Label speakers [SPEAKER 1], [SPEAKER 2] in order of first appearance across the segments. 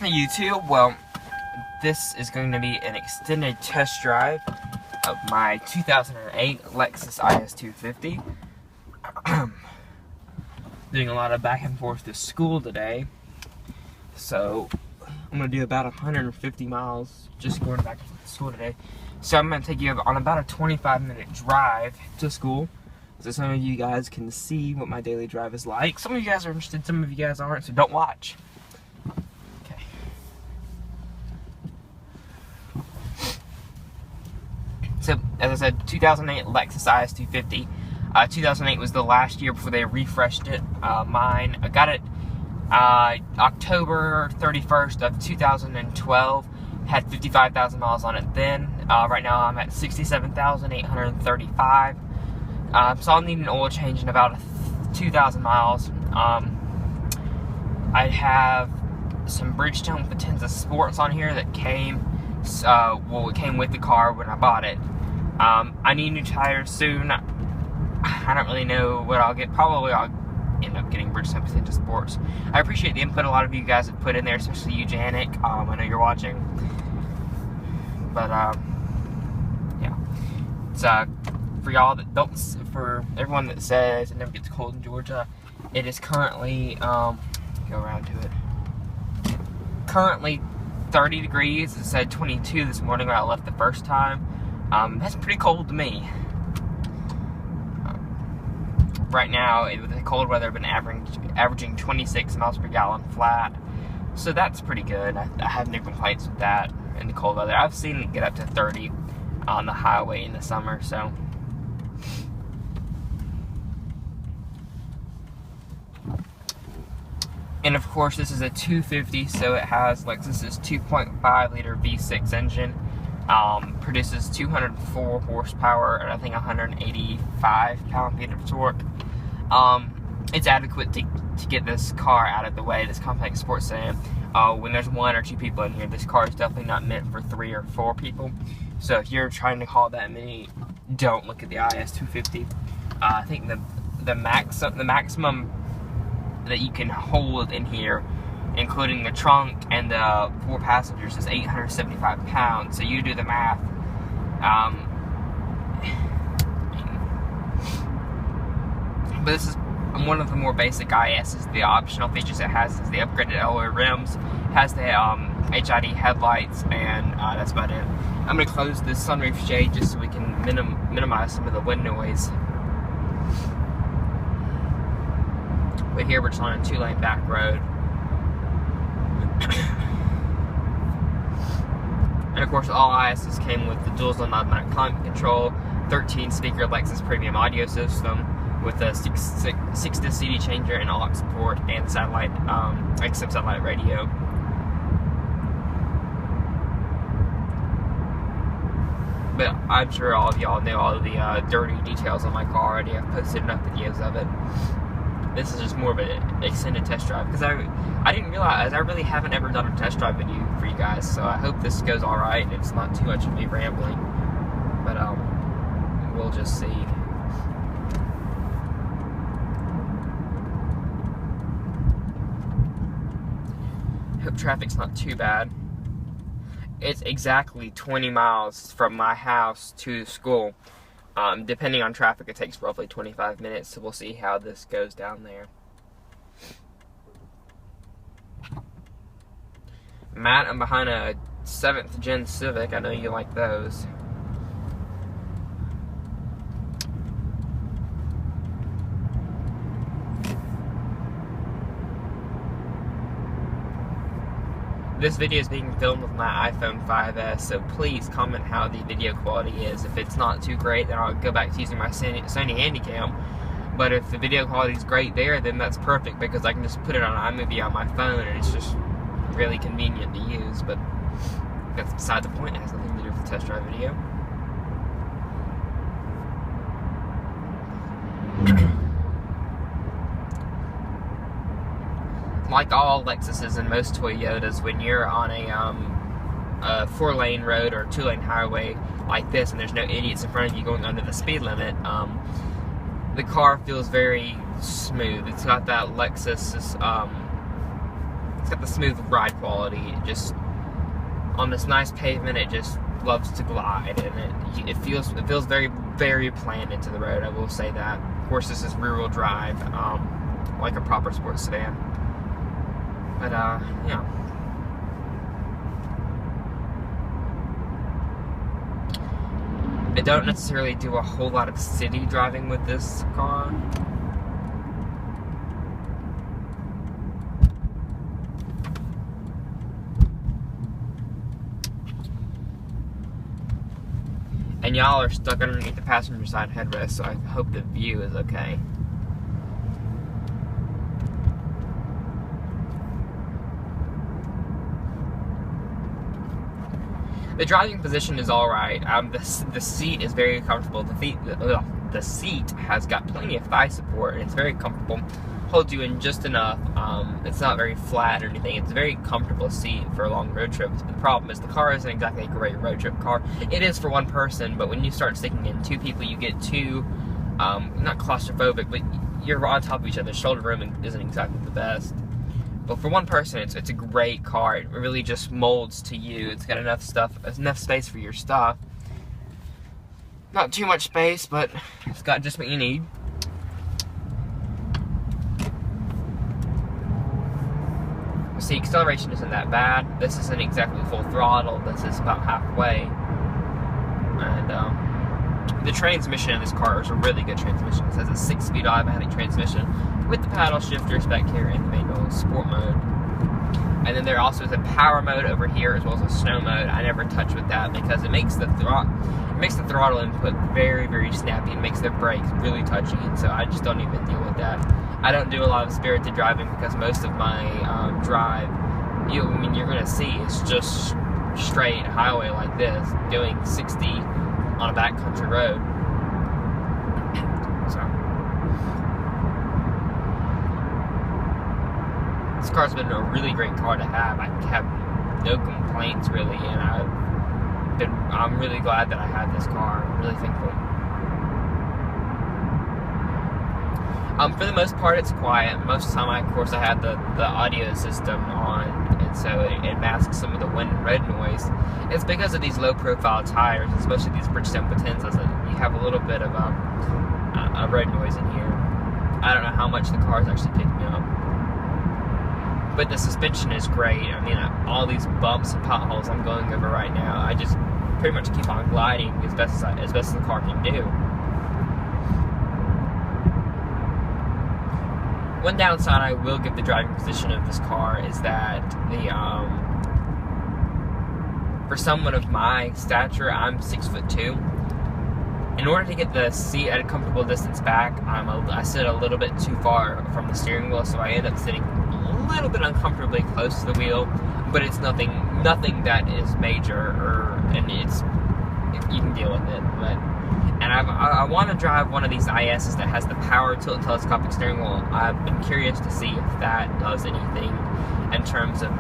[SPEAKER 1] Hey YouTube, well, this is going to be an extended test drive of my 2008 Lexus IS250. Doing a lot of back and forth to school today, so I'm going to do about 150 miles just going back and forth to school today. So I'm going to take you on about a 25-minute drive to school, so some of you guys can see what my daily drive is like. Some of you guys are interested, some of you guys aren't, so don't watch. So, as I said, 2008 Lexus IS250. 2008 was the last year before they refreshed it. I got it October 31st of 2012. Had 55,000 miles on it then. Right now I'm at 67,835. So I'll need an oil change in about 2,000 miles. I have some Bridgestone Potenza Sports on here that came, it came with the car when I bought it. I need new tires soon. I don't really know what I'll get. Probably I'll end up getting Bridgestone Potenza Sports. I appreciate the input a lot of you guys have put in there, especially you, Janik. I know you're watching. But, yeah. It's, for y'all that don't, for everyone that says it never gets cold in Georgia, it is currently, go around to it. Currently 30 degrees. It said 22 this morning when I left the first time. That's pretty cold to me. Right now, with the cold weather, I've been averaging 26 miles per gallon flat. So that's pretty good. I have no complaints with that in the cold weather. I've seen it get up to 30 on the highway in the summer, so. And of course, this is a 250, so it has Lexus's 2.5 liter V6 engine. Produces 204 horsepower and I think 185 pound-feet of torque. It's adequate to get this car out of the way, this compact sports sedan. When there's one or two people in here, this car is definitely not meant for 3 or 4 people. So if you're trying to haul that many, don't look at the IS250. I think the maximum that you can hold in here, including the trunk and the 4 passengers, is 875 pounds. So you do the math. But this is one of the more basic ISs. The optional features it has is the upgraded alloy rims, has the HID headlights, and that's about it. I'm going to close this sunroof shade just so we can minimize some of the wind noise. But here we're just on a 2-lane back road. And of course, all ISs came with the dual-zone automatic climate control, 13-speaker Lexus premium audio system with a 6-disc CD changer and aux port and satellite, XM satellite radio. But I'm sure all of y'all know all of the dirty details on my car already. I've posted enough videos of it. This is just more of an extended test drive because I didn't realize I really haven't ever done a test drive video for you guys, so I hope this goes all right and it's not too much of me rambling. But we'll just see. Hope traffic's not too bad. It's exactly 20 miles from my house to school. Depending on traffic, it takes roughly 25 minutes, so we'll see how this goes down there. Matt, I'm behind a 7th gen Civic. I know you like those. This video is being filmed with my iPhone 5S, so please comment how the video quality is. If it's not too great, then I'll go back to using my Sony Handycam. But if the video quality is great there, then that's perfect because I can just put it on iMovie on my phone and it's just really convenient to use. But that's beside the point. It has nothing to do with the test drive video. Like all Lexuses and most Toyotas, when you're on a 4-lane road or a 2-lane highway like this and there's no idiots in front of you going under the speed limit, the car feels very smooth. It's got that Lexus It's got the smooth ride quality. It just, on this nice pavement, it just loves to glide, and it feels very, very planned into the road. I will say that. Of course, this is rear-wheel drive, like a proper sports sedan. But yeah. I don't necessarily do a whole lot of city driving with this car. And y'all are stuck underneath the passenger side headrest, so I hope the view is okay. The driving position is alright. The seat is very comfortable. The seat has got plenty of thigh support, and it's very comfortable. Holds you in just enough. It's not very flat or anything. It's a very comfortable seat for long road trips. But the problem is the car isn't exactly a great road trip car. It is for one person, but when you start sticking in two people, you get too, not claustrophobic, but you're on top of each other. Shoulder room isn't exactly the best. But for one person, it's a great car. It really just molds to you. It's got enough space for your stuff. Not too much space, but it's got just what you need. See, acceleration isn't that bad. This isn't exactly full throttle. This is about halfway. And the transmission in this car is a really good transmission. It has a 6-speed automatic transmission with the paddle shifters back here in the manual sport mode. And then there also is a power mode over here as well as a snow mode. I never touch with that because it makes the throttle input very, very snappy. It makes the brakes really touchy, and so I just don't even deal with that. I don't do a lot of spirited driving because most of my drive, you're going to see it's just straight highway like this, doing 60 on a backcountry road. So this car's been a really great car to have. I have no complaints really, and I'm really glad that I had this car. I'm really thankful. For the most part, it's quiet. Most of the time, of course, I have the audio system on, and so it masks some of the wind and road noise. It's because of these low-profile tires, especially these Bridgestone Potenzas, that you have a little bit of road noise in here. I don't know how much the car is actually picking up. But the suspension is great. I mean, all these bumps and potholes I'm going over right now, I just pretty much keep on gliding as best as the car can do. One downside I will give the driving position of this car is that for someone of my stature, I'm 6'2". In order to get the seat at a comfortable distance back, I sit a little bit too far from the steering wheel, so I end up sitting a little bit uncomfortably close to the wheel. But it's nothing that is major, and you can deal with it. And I want to drive one of these ISs that has the power tilt telescopic steering wheel. I've been curious to see if that does anything in terms of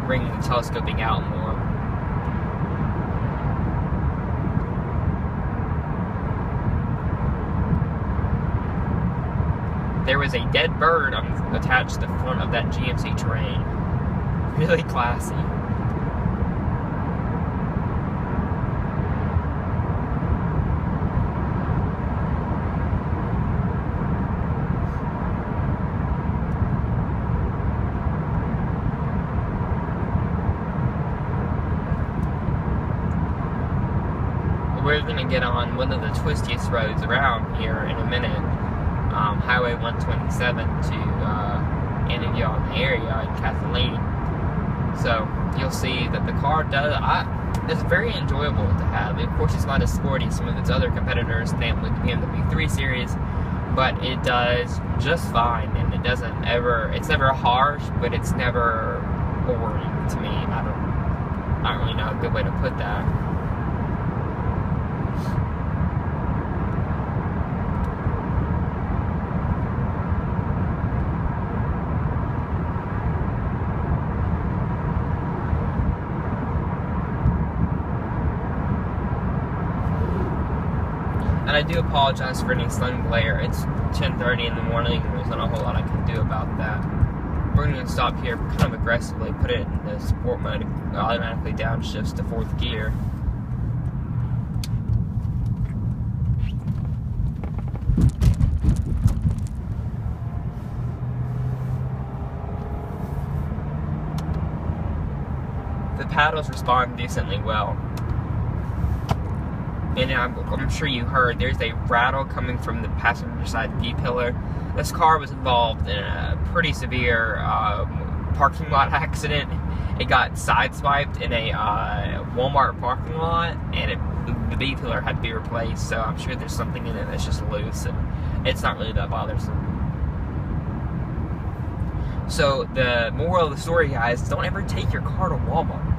[SPEAKER 1] bringing the telescoping out more. There was a dead bird attached to the front of that GMC Terrain. Really classy. We're going to get on one of the twistiest roads around here in a minute, Highway 127 to any of y'all in the area in Kathleen. So you'll see that the car is very enjoyable to have. Of course, it's not as sporty as some of its other competitors, namely the BMW 3 Series, but it does just fine, and it's never harsh, but it's never boring to me. I don't really know a good way to put that. And I do apologize for any sun glare. It's 10:30 in the morning. There's not a whole lot I can do about that. we're going to stop here kind of aggressively, put it in the sport mode, it automatically downshifts to 4th gear. The paddles respond decently well. And I'm sure you heard there's a rattle coming from the passenger side D-pillar. This car was involved in a pretty severe parking lot accident. It got sideswiped in a Walmart parking lot, and the B-pillar had to be replaced, so I'm sure there's something in it that's just loose, and it's not really that bothersome. So the moral of the story, guys, is don't ever take your car to Walmart.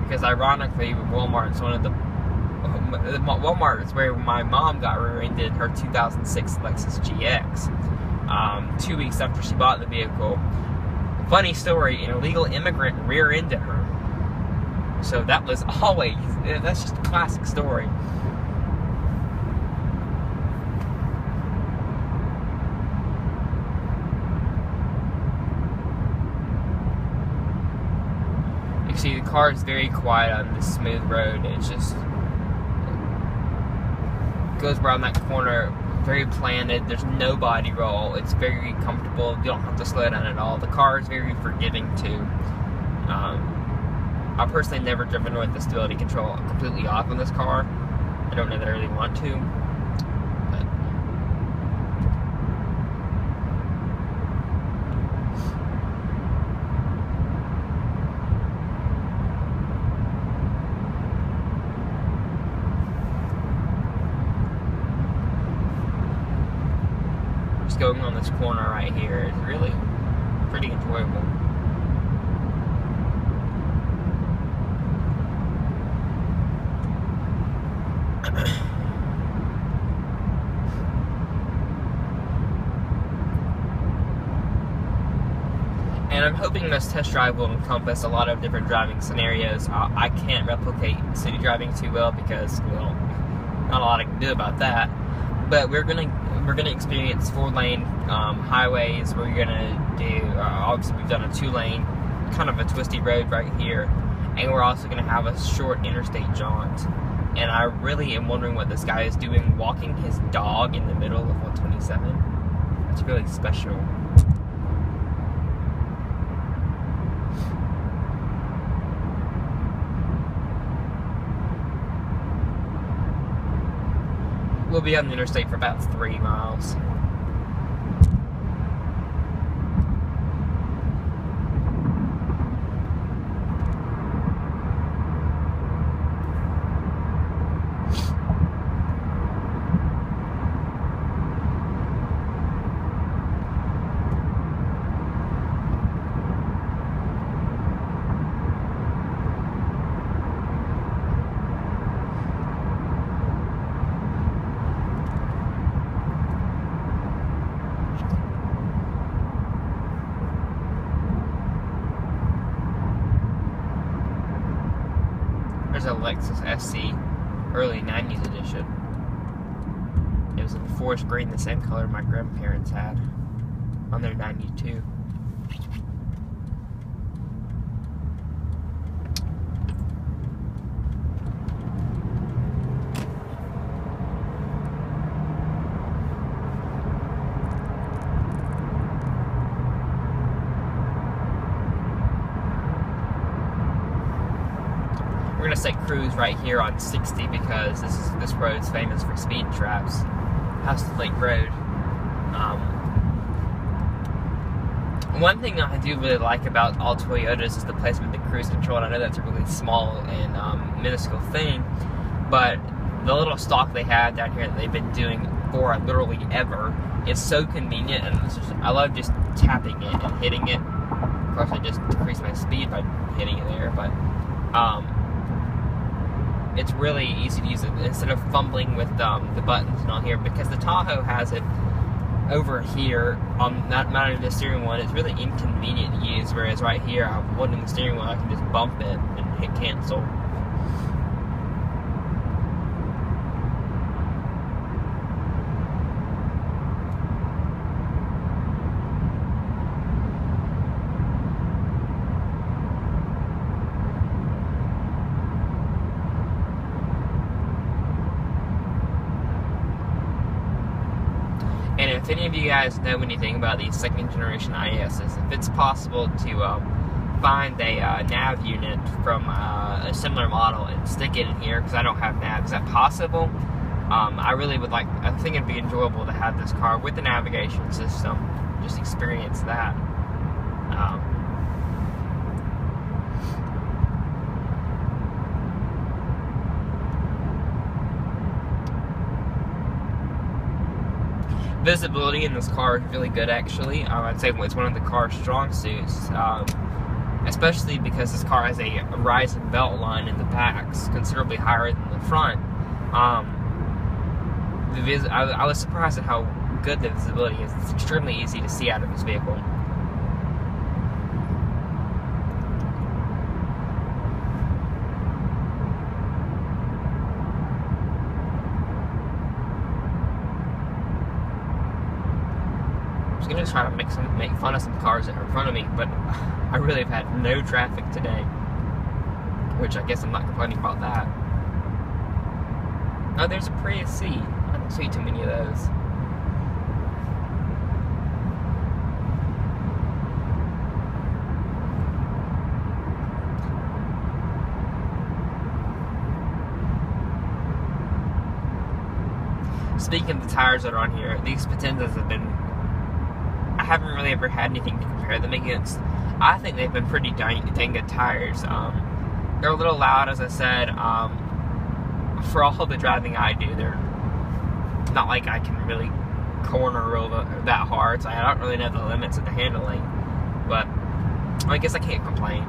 [SPEAKER 1] Because ironically, Walmart's one of the Walmart is where my mom got rear-ended in her 2006 Lexus GX. 2 weeks after she bought the vehicle. Funny story, an illegal immigrant rear-ended her. So that was always, that's just a classic story. See, the car is very quiet on this smooth road. It just goes around that corner, very planted. There's no body roll. It's very comfortable. You don't have to slow down at all. The car is very forgiving too. I've personally never driven with the stability control completely off on this car. I don't know that I really want to. Going on this corner right here is really pretty enjoyable. And I'm hoping this test drive will encompass a lot of different driving scenarios. I can't replicate city driving too well because, well, not a lot I can do about that. But we're gonna experience 4-lane highways. We're gonna do obviously we've done a 2-lane, kind of a twisty road right here, and we're also gonna have a short interstate jaunt. And I really am wondering what this guy is doing, walking his dog in the middle of 127. That's really special. We'll be on the interstate for about 3 miles. There's a Lexus SC, early 90s edition. It was in forest green, the same color my grandparents had on their 92. We're gonna set cruise right here on 60 because this road's famous for speed traps. House to Lake Road. One thing that I do really like about all Toyotas is the placement of the cruise control, and I know that's a really small and minuscule thing, but the little stalk they have down here that they've been doing for literally ever is so convenient, and I love just tapping it and hitting it. Of course, I just decrease my speed by hitting it there, but it's really easy to use it instead of fumbling with the buttons and all here, because the Tahoe has it over here on that mounted in the steering wheel. It's really inconvenient to use, whereas right here I'm holding the steering wheel, I can just bump it and hit cancel. if any of you guys know anything about these second generation ISs, if it's possible to find a nav unit from a similar model and stick it in here, because I don't have nav, is that possible? I really would like, I think it'd be enjoyable to have this car with the navigation system, just experience that. Visibility in this car is really good, actually. I'd say it's one of the car's strong suits, especially because this car has a rising belt line in the backs, considerably higher than the front. I was surprised at how good the visibility is. It's extremely easy to see out of this vehicle. I was going to try to make fun of some cars that are in front of me, but I really have had no traffic today, which I guess I'm not complaining about that. Oh, there's a Prius C. I don't see too many of those. Speaking of the tires that are on here, these Potendas have been, I haven't really ever had anything to compare them against. I think they've been pretty dang good tires. They're a little loud, as I said. For all the driving I do, they're not like I can really corner roll that hard, so I don't really know the limits of the handling, but I guess I can't complain.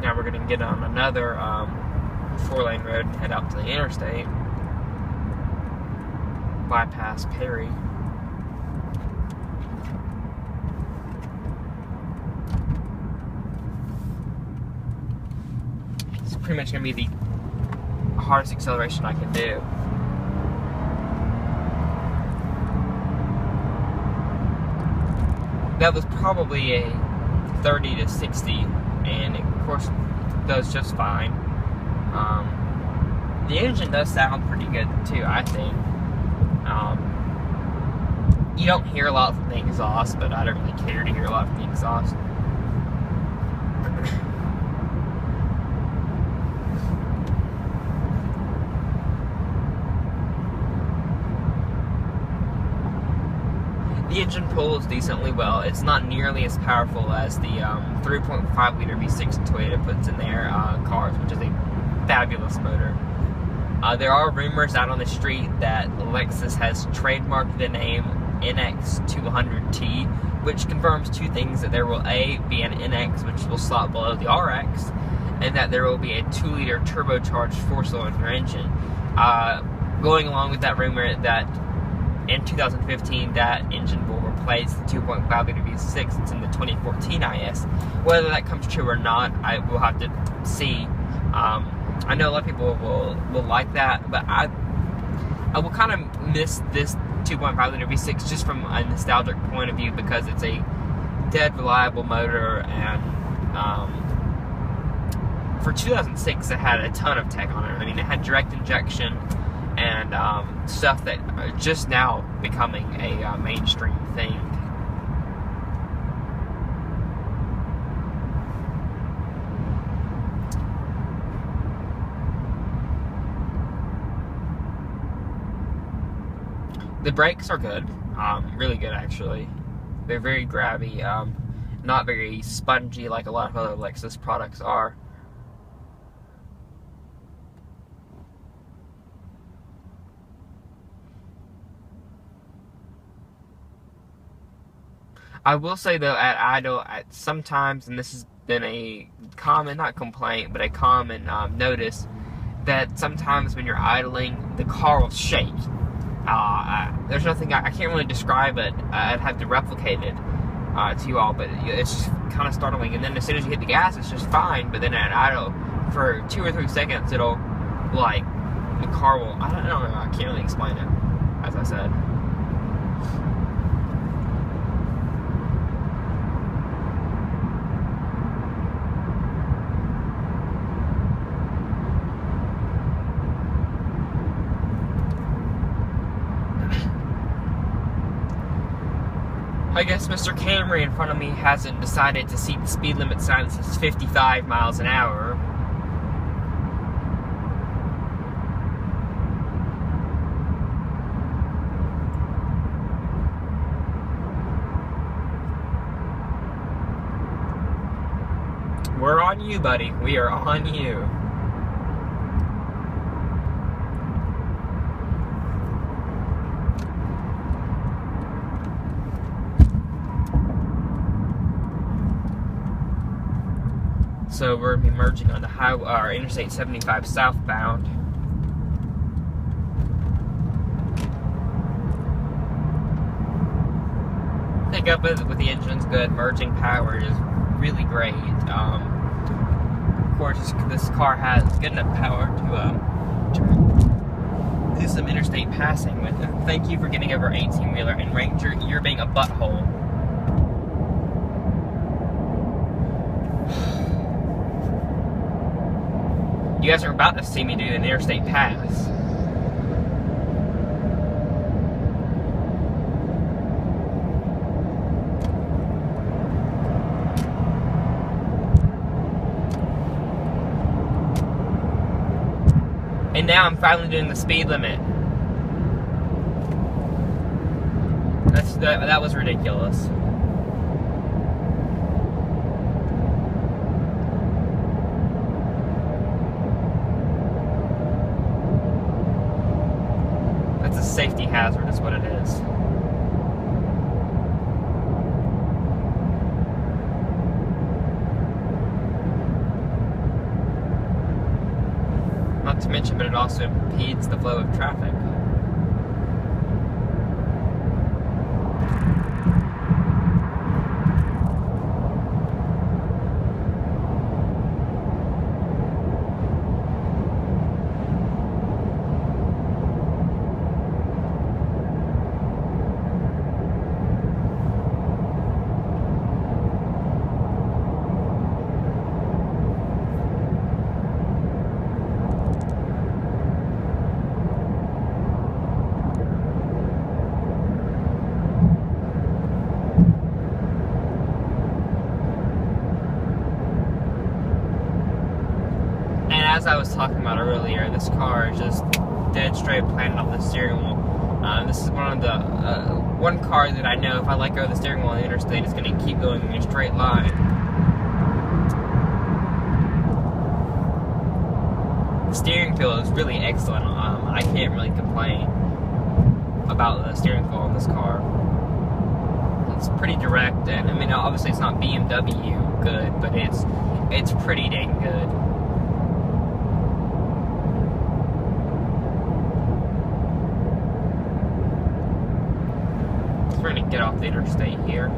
[SPEAKER 1] Now we're going to get on another 4-lane road and head out to the interstate. Bypass Perry. It's pretty much going to be the hardest acceleration I can do. That was probably a 30 to 60, and it, of course, does just fine. The engine does sound pretty good too, I think. You don't hear a lot from the exhaust, but I don't really care to hear a lot from the exhaust. The engine pulls decently well. It's not nearly as powerful as the 3.5 liter V6 Toyota puts in their cars, which is a fabulous motor. There are rumors out on the street that Lexus has trademarked the name NX200T, which confirms two things: that there will be an NX which will slot below the RX, and that there will be a 2-liter turbocharged 4-cylinder engine. Going along with that rumor, that in 2015 that engine will replace the 2.5 liter V6 that's in the 2014 IS. Whether that comes true or not, I will have to see. I know a lot of people will like that, but I will kind of miss this 2.5 liter V6 just from a nostalgic point of view, because it's a dead reliable motor, and for 2006 it had a ton of tech on it. I mean, it had direct injection and stuff that are just now becoming a mainstream thing. The brakes are good, really good actually. They're very grabby, not very spongy like a lot of other Lexus products are. I will say though, at idle, sometimes, and this has been a common, not complaint, but a common notice, that sometimes when you're idling, the car will shake. There's nothing, I can't really describe it. I'd have to replicate it to you all, but it's just kind of startling. And then as soon as you hit the gas, it's just fine, but then at idle, for 2 or 3 seconds, it'll, like, the car will, I don't know, I can't really explain it, as I said. I guess Mr. Camry in front of me hasn't decided to see the speed limit sign that says 55 miles an hour. We're on you, buddy. We are on you. So we're going to be merging on the highway, or Interstate 75 southbound. Pickup with the engine's good. Merging power is really great. Of course, this car has good enough power to do some interstate passing with it. Thank you for getting over 18-wheeler, and Ranger, you're being a butthole. You guys are about to see me do an interstate pass. And now I'm finally doing the speed limit. That was ridiculous. That's a safety hazard, is what it is. Not to mention, but it also impedes the flow of traffic. As I was talking about earlier, this car is just dead straight planted on the steering wheel. This is one of the one car that I know if I let go of the steering wheel on the interstate, it's going to keep going in a straight line. The steering feel is really excellent. I can't really complain about the steering feel on this car. It's pretty direct, and I mean, obviously it's not BMW good, but it's pretty dang good. We're going to get off the interstate here.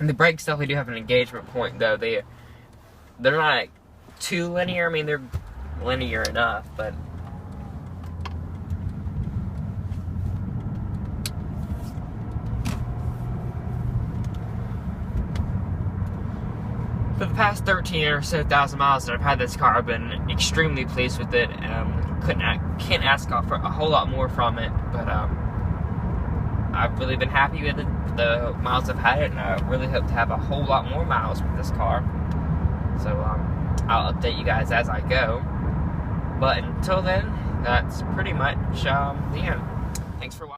[SPEAKER 1] And the brakes definitely do have an engagement point, though. They're not like too linear. I mean, they're linear enough, but for the past 13 or so thousand miles that I've had this car, I've been extremely pleased with it. Can't ask for a whole lot more from it, but I've really been happy with it, the miles I've had it, and I really hope to have a whole lot more miles with this car. So I'll update you guys as I go. But until then, that's pretty much the end. Thanks for watching.